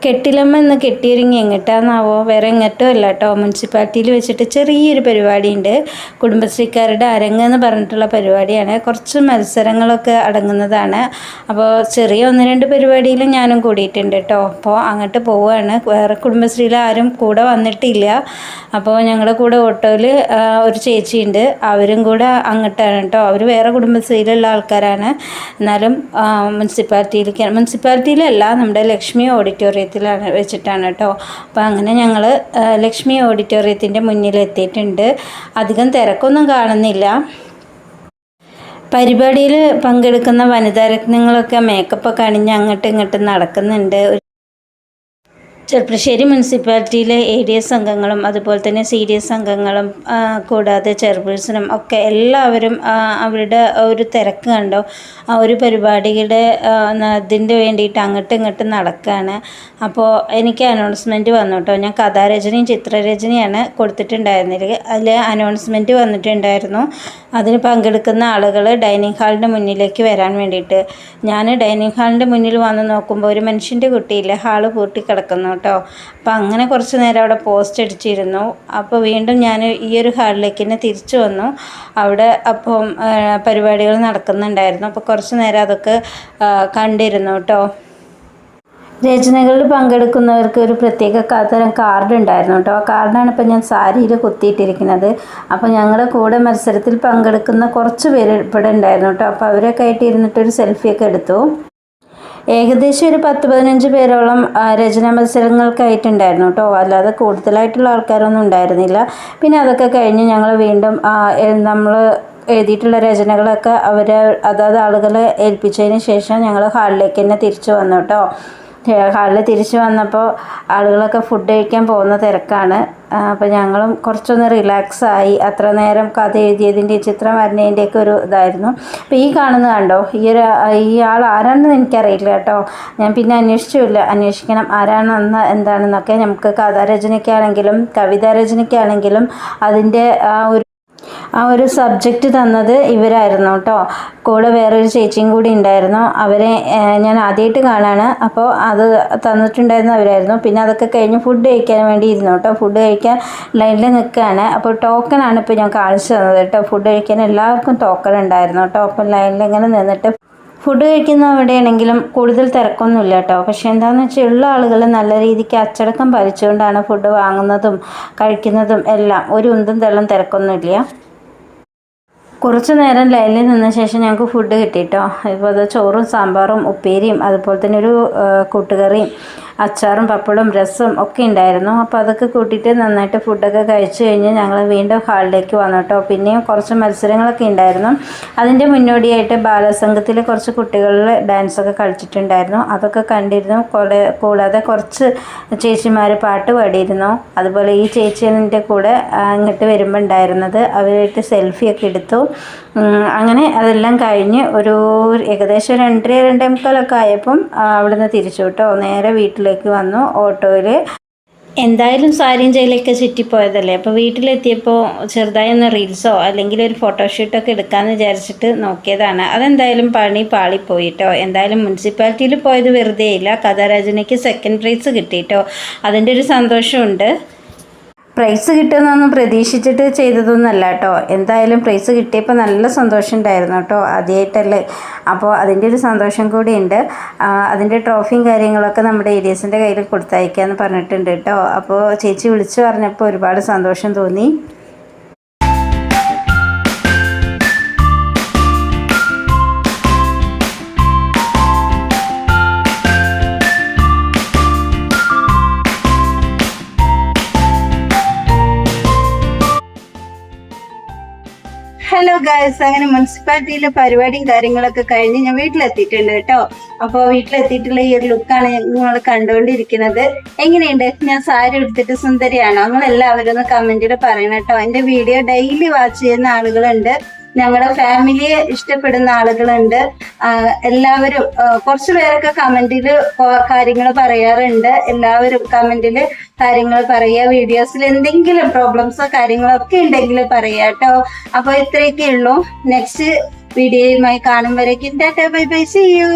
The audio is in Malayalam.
കെട്ടിലമ്മ ഇന്ന് കെട്ടിയൊരുങ്ങി എങ്ങിട്ടാന്നാവോ, വേറെ എങ്ങോട്ടോ അല്ല കേട്ടോ. മുനിസിപ്പാലിറ്റിയിൽ വെച്ചിട്ട് ചെറിയൊരു പരിപാടിയുണ്ട്. കുടുംബശ്രീക്കാരുടെ അരങ്ങ് എന്ന് പറഞ്ഞിട്ടുള്ള പരിപാടിയാണ്. കുറച്ച് മത്സരങ്ങളൊക്കെ അടങ്ങുന്നതാണ്. അപ്പോൾ ചെറിയ 1-2 പരിപാടിയിൽ ഞാനും കൂടിയിട്ടുണ്ട് കേട്ടോ. അപ്പോൾ അങ്ങോട്ട് പോവുകയാണ്. വേറെ കുടുംബശ്രീയിൽ ആരും കൂടെ വന്നിട്ടില്ല. അപ്പോൾ ഞങ്ങളുടെ കൂടെ ഓട്ടോയിൽ ഒരു ചേച്ചിയുണ്ട്. അവരും കൂടെ അങ്ങോട്ടാണ് കേട്ടോ. അവർ വേറെ കുടുംബശ്രീയിലുള്ള ആൾക്കാരാണ്. എന്നാലും മുനിസിപ്പാലിറ്റിയിലല്ല, നമ്മുടെ ലക്ഷ്മി ഓഡിറ്റോറിയത്തിലാണ് വെച്ചിട്ടാണ് കേട്ടോ. അപ്പോൾ അങ്ങനെ ഞങ്ങൾ ലക്ഷ്മി ഓഡിറ്റോറിയത്തിൻ്റെ മുന്നിലെത്തിയിട്ടുണ്ട്. അധികം തിരക്കൊന്നും കാണുന്നില്ല. പരിപാടിയിൽ പങ്കെടുക്കുന്ന വനിതാരത്നങ്ങളൊക്കെ മേക്കപ്പൊക്കെ അണിഞ്ഞ് അങ്ങോട്ടും ഇങ്ങോട്ടും നടക്കുന്നുണ്ട്. ചെർപ്പുളശ്ശേരി മുനിസിപ്പാലിറ്റിയിലെ ADS അംഗങ്ങളും അതുപോലെ തന്നെ CDS അംഗങ്ങളും കൂടാതെ ചെയർപേഴ്സണും ഒക്കെ എല്ലാവരും അവരുടെ ഒരു തിരക്ക് കണ്ടോ. ആ ഒരു പരിപാടിയുടെ ഇതിൻ്റെ വേണ്ടിയിട്ട് അങ്ങോട്ടും ഇങ്ങോട്ടും നടക്കുകയാണ്. അപ്പോൾ എനിക്ക് അനൗൺസ്മെൻറ്റ് വന്നു കേട്ടോ. ഞാൻ കഥാരചനയും ചിത്രരചനയാണ് കൊടുത്തിട്ടുണ്ടായിരുന്നില്ല. അതിൽ അനൗൺസ്മെൻറ്റ് വന്നിട്ടുണ്ടായിരുന്നു. അതിന് പങ്കെടുക്കുന്ന ആളുകൾ ഡൈനിങ് ഹാളിൻ്റെ മുന്നിലേക്ക് വരാൻ വേണ്ടിയിട്ട്. ഞാൻ ഡൈനിങ് ഹാളിൻ്റെ മുന്നിൽ വന്ന് നോക്കുമ്പോൾ ഒരു മനുഷ്യൻ്റെ കുട്ടിയില്ല, ഹാള് പൂട്ടി കിടക്കുന്നു കേട്ടോ. അപ്പം അങ്ങനെ കുറച്ച് നേരം അവിടെ പോസ്റ്റ് അടിച്ചിരുന്നു. അപ്പോൾ വീണ്ടും ഞാൻ ഈ ഒരു ഹാളിലേക്ക് തന്നെ തിരിച്ചു വന്നു. അവിടെ അപ്പം പരിപാടികൾ നടക്കുന്നുണ്ടായിരുന്നു. അപ്പോൾ കുറച്ച് നേരം അതൊക്കെ കണ്ടിരുന്നു കേട്ടോ. രചനകളിൽ പങ്കെടുക്കുന്നവർക്ക് ഒരു പ്രത്യേക തരം കാർഡ് ഉണ്ടായിരുന്നു കേട്ടോ. ആ കാർഡാണ് ഇപ്പോൾ ഞാൻ സാരിയിൽ കുത്തിയിട്ടിരിക്കുന്നത്. അപ്പോൾ ഞങ്ങളുടെ കൂടെ മത്സരത്തിൽ പങ്കെടുക്കുന്ന കുറച്ച് പേര് ഇവിടെ ഉണ്ടായിരുന്നു കേട്ടോ. അപ്പോൾ അവരൊക്കെ ആയിട്ട് ഇരുന്നിട്ടൊരു സെൽഫിയൊക്കെ എടുത്തു. ഏകദേശം ഒരു 10-15 പേരോളം രചനാ മത്സരങ്ങൾക്കായിട്ടുണ്ടായിരുന്നു കേട്ടോ. അല്ലാതെ കൂടുതലായിട്ടുള്ള ആൾക്കാരൊന്നും ഉണ്ടായിരുന്നില്ല. പിന്നെ അതൊക്കെ കഴിഞ്ഞ് ഞങ്ങൾ വീണ്ടും നമ്മൾ എഴുതിയിട്ടുള്ള രചനകളൊക്കെ അതാത് ആളുകളെ ഏൽപ്പിച്ചതിന് ശേഷം ഞങ്ങൾ ഹാളിലേക്ക് തന്നെ തിരിച്ചു വന്നു കേട്ടോ. ഹാളിൽ തിരിച്ചു വന്നപ്പോൾ ആളുകളൊക്കെ ഫുഡ് കഴിക്കാൻ പോകുന്ന തിരക്കാണ്. അപ്പോൾ ഞങ്ങളും കുറച്ചൊന്ന് റിലാക്സായി. അത്ര നേരം കഥ എഴുതിയതിൻ്റെ ചിത്രം വരഞ്ഞതിൻ്റെയൊക്കെ ഒരു ഇതായിരുന്നു. അപ്പോൾ ഈ കാണുന്നത് കണ്ടോ, ഈ ആൾ ആരാണെന്ന് എനിക്കറിയില്ല കേട്ടോ. ഞാൻ പിന്നെ അന്വേഷിക്കണം ആരാണെന്ന് എന്താണെന്നൊക്കെ. നമുക്ക് കഥാരചനയ്ക്കാണെങ്കിലും കവിതാരചനയ്ക്കാണെങ്കിലും അതിൻ്റെ ആ ഒരു സബ്ജക്റ്റ് തന്നത് ഇവരായിരുന്നു കേട്ടോ. കൂടെ വേറൊരു ചേച്ചിയും കൂടി ഉണ്ടായിരുന്നു. അവരെ ഞാൻ ആദ്യമായിട്ട് കാണാണ്. അപ്പോൾ അത് തന്നിട്ടുണ്ടായിരുന്ന അവരായിരുന്നു. പിന്നെ അതൊക്കെ കഴിഞ്ഞ് ഫുഡ് കഴിക്കാൻ വേണ്ടി ഇരുന്നു കേട്ടോ. ഫുഡ് കഴിക്കാൻ ലൈനിൽ നിൽക്കുകയാണ്. അപ്പോൾ ടോക്കണാണ് ഇപ്പോൾ ഞാൻ കാണിച്ചു തന്നത് കേട്ടോ. ഫുഡ് കഴിക്കാൻ എല്ലാവർക്കും ടോക്കൺ ഉണ്ടായിരുന്നു കേട്ടോ. അപ്പോൾ ലൈനിൽ ഇങ്ങനെ നിന്നിട്ട് ഫുഡ് കഴിക്കുന്ന അവിടെയാണെങ്കിലും കൂടുതൽ തിരക്കൊന്നുമില്ല കേട്ടോ. പക്ഷേ എന്താണെന്ന് വെച്ചാൽ ഉള്ള ആളുകൾ നല്ല രീതിക്ക് അച്ചടക്കം പാലിച്ചുകൊണ്ടാണ് ഫുഡ് വാങ്ങുന്നതും കഴിക്കുന്നതും എല്ലാം. ഒരു ഉന്തും തെള്ളും തിരക്കൊന്നുമില്ല. കുറച്ച് നേരം ലൈനിൽ നിന്ന ശേഷം ഞങ്ങൾക്ക് ഫുഡ് കിട്ടി കേട്ടോ. ഇപ്പോൾ അത് ചോറും സാമ്പാറും ഉപ്പേരിയും അതുപോലെ തന്നെ ഒരു കൂട്ടുകറിയും അച്ചാറും പപ്പടവും രസം ഒക്കെ ഉണ്ടായിരുന്നു. അപ്പോൾ അതൊക്കെ കൂട്ടിയിട്ട് നന്നായിട്ട് ഫുഡൊക്കെ കഴിച്ച് കഴിഞ്ഞ് ഞങ്ങൾ വീണ്ടും ഹാളിലേക്ക് വന്നു കേട്ടോ. പിന്നെയും കുറച്ച് മത്സരങ്ങളൊക്കെ ഉണ്ടായിരുന്നു. അതിൻ്റെ മുന്നോടിയായിട്ട് ബാലസംഘത്തിൽ കുറച്ച് കുട്ടികളിൽ ഡാൻസൊക്കെ കളിച്ചിട്ടുണ്ടായിരുന്നു. അതൊക്കെ കണ്ടിരുന്നു. കൂടാതെ കുറച്ച് ചേച്ചിമാർ പാട്ട് പാടിയിരുന്നു. അതുപോലെ ഈ ചേച്ചീൻ്റെ കൂടെ ഇങ്ങോട്ട് വരുമ്പോൾ ഉണ്ടായിരുന്നത് അവരായിട്ട് സെൽഫിയൊക്കെ എടുത്തു. അങ്ങനെ അതെല്ലാം കഴിഞ്ഞ് ഒരു ഏകദേശം 2:30-2:45 ആയപ്പം അവിടുന്ന് തിരിച്ചു കേട്ടോ. നേരെ വീട്ടിലേക്ക് വന്നു ഓട്ടോയിൽ. എന്തായാലും സാരിയും ജയിലൊക്കെ ചുറ്റിപ്പോയതല്ലേ. അപ്പോൾ വീട്ടിലെത്തിയപ്പോൾ ചെറുതായി ഒന്ന് റീൽസോ അല്ലെങ്കിൽ ഒരു ഫോട്ടോഷൂട്ടൊക്കെ എടുക്കാമെന്ന് വിചാരിച്ചിട്ട് നോക്കിയതാണ്. അതെന്തായാലും പാളിപ്പോയി കേട്ടോ. എന്തായാലും മുനിസിപ്പാലിറ്റിയിൽ പോയത് വെറുതെ ഇല്ല. കഥാരചനയ്ക്ക് 2nd പ്രൈസ് കിട്ടി കേട്ടോ. അതിൻ്റെ ഒരു സന്തോഷമുണ്ട്. പ്രൈസ് കിട്ടുമെന്നൊന്നും പ്രതീക്ഷിച്ചിട്ട് ചെയ്തതൊന്നുമല്ല കേട്ടോ. എന്തായാലും പ്രൈസ് കിട്ടിയപ്പോൾ നല്ല സന്തോഷം ഉണ്ടായിരുന്നു കേട്ടോ. ആദ്യമായിട്ടല്ലേ. അപ്പോൾ അതിൻ്റെ ഒരു സന്തോഷം കൂടിയുണ്ട്. അതിൻ്റെ ട്രോഫിയും കാര്യങ്ങളൊക്കെ നമ്മുടെ ADSൻ്റെ കയ്യിൽ കൊടുത്തയക്കാമെന്ന് പറഞ്ഞിട്ടുണ്ട് കേട്ടോ. അപ്പോൾ ചേച്ചി വിളിച്ചു പറഞ്ഞപ്പോൾ ഒരുപാട് സന്തോഷം തോന്നി. ഹലോ ഗായ്സ്, അങ്ങനെ മുനിസിപ്പാലിറ്റിയിലെ പരിപാടിയും കാര്യങ്ങളൊക്കെ കഴിഞ്ഞ് ഞാൻ വീട്ടിലെത്തിയിട്ടുണ്ട് കേട്ടോ. അപ്പോൾ വീട്ടിലെത്തിയിട്ടുള്ള ഈ ഒരു ലുക്കാണ് നിങ്ങൾ കണ്ടുകൊണ്ടിരിക്കുന്നത്. എങ്ങനെയുണ്ട്? ഞാൻ സാരി എടുത്തിട്ട് സുന്ദരിയാണോ? നിങ്ങൾ എല്ലാവരും ഒന്ന് കമന്റിൽ പറയണം കേട്ടോ. എൻ്റെ വീഡിയോ ഡെയിലി വാച്ച് ചെയ്യുന്ന ആളുകളുണ്ട്, ഞങ്ങളുടെ ഫാമിലിയെ ഇഷ്ടപ്പെടുന്ന ആളുകളുണ്ട്. എല്ലാവരും കുറച്ചു പേരൊക്കെ കമന്റിൽ കാര്യങ്ങൾ പറയാറുണ്ട്. എല്ലാവരും കമന്റിൽ കാര്യങ്ങൾ പറയുക. വീഡിയോസിൽ എന്തെങ്കിലും പ്രോബ്ലംസോ കാര്യങ്ങളൊക്കെ ഉണ്ടെങ്കിൽ പറയാ കേട്ടോ. അപ്പൊ ഇത്രയൊക്കെ ഉള്ളൂ. നെക്സ്റ്റ് വീഡിയോയുമായി കാണും വരേക്കും tata bye bye, see U.